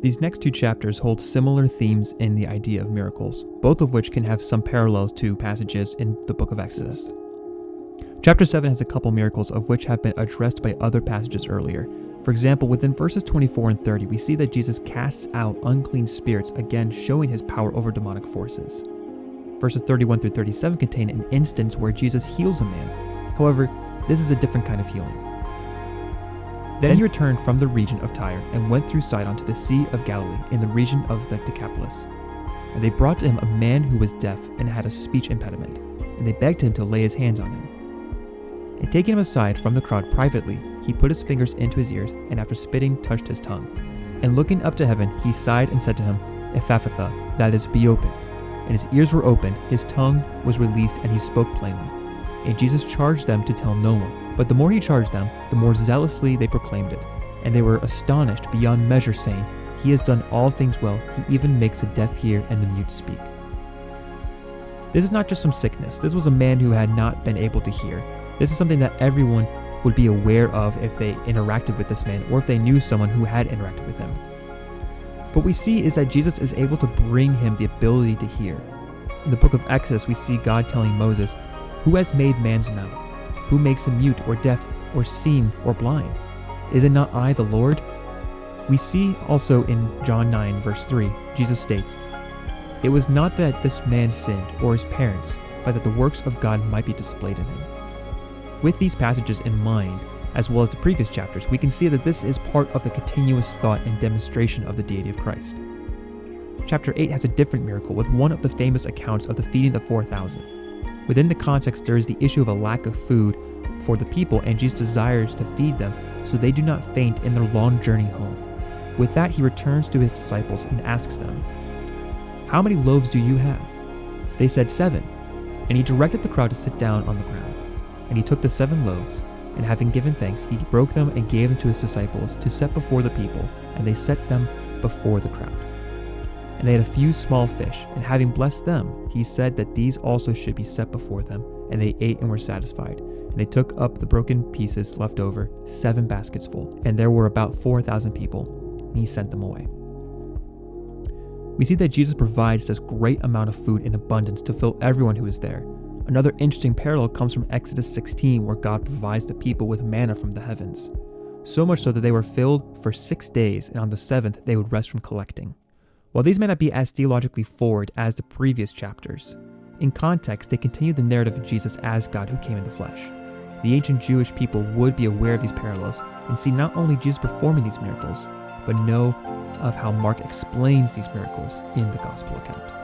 These next two chapters hold similar themes in the idea of miracles, both of which can have some parallels to passages in the book of Exodus. Chapter 7 has a couple miracles of which have been addressed by other passages earlier. For example, within verses 24 and 30, we see that Jesus casts out unclean spirits, again showing his power over demonic forces. Verses 31 through 37 contain an instance where Jesus heals a man. However, this is a different kind of healing. Then he returned from the region of Tyre and went through Sidon to the Sea of Galilee in the region of the Decapolis. And they brought to him a man who was deaf and had a speech impediment, and they begged him to lay his hands on him. And taking him aside from the crowd privately, he put his fingers into his ears, and after spitting, touched his tongue. And looking up to heaven, he sighed and said to him, Ephphatha, that is, be opened. And his ears were opened, his tongue was released, and he spoke plainly. And Jesus charged them to tell no one. But the more he charged them, the more zealously they proclaimed it. And they were astonished beyond measure, saying, He has done all things well. He even makes the deaf hear and the mute speak. This is not just some sickness. This was a man who had not been able to hear. This is something that everyone would be aware of if they interacted with this man or if they knew someone who had interacted with him. What we see is that Jesus is able to bring him the ability to hear. In the book of Exodus, we see God telling Moses, Who has made man's mouth? Who makes him mute or deaf or seeing or blind? Is it not I, the Lord? We see also in John 9, verse 3, Jesus states, It was not that this man sinned or his parents, but that the works of God might be displayed in him. With these passages in mind, as well as the previous chapters, we can see that this is part of the continuous thought and demonstration of the deity of Christ. Chapter 8 has a different miracle with one of the famous accounts of the feeding the 4,000. Within the context, there is the issue of a lack of food for the people, and Jesus desires to feed them so they do not faint in their long journey home. With that, he returns to his disciples and asks them, How many loaves do you have? They said 7. And he directed the crowd to sit down on the ground. And he took the 7 loaves, and having given thanks, he broke them and gave them to his disciples to set before the people, and they set them before the crowd. And they had a few small fish, and having blessed them, he said that these also should be set before them, and they ate and were satisfied. And they took up the broken pieces left over, 7 baskets full, and there were about 4,000 people, and he sent them away. We see that Jesus provides this great amount of food in abundance to fill everyone who is there. Another interesting parallel comes from Exodus 16, where God provides the people with manna from the heavens. So much so that they were filled for 6 days, and on the 7th they would rest from collecting. While these may not be as theologically forward as the previous chapters, in context they continue the narrative of Jesus as God who came in the flesh. The ancient Jewish people would be aware of these parallels and see not only Jesus performing these miracles, but know of how Mark explains these miracles in the Gospel account.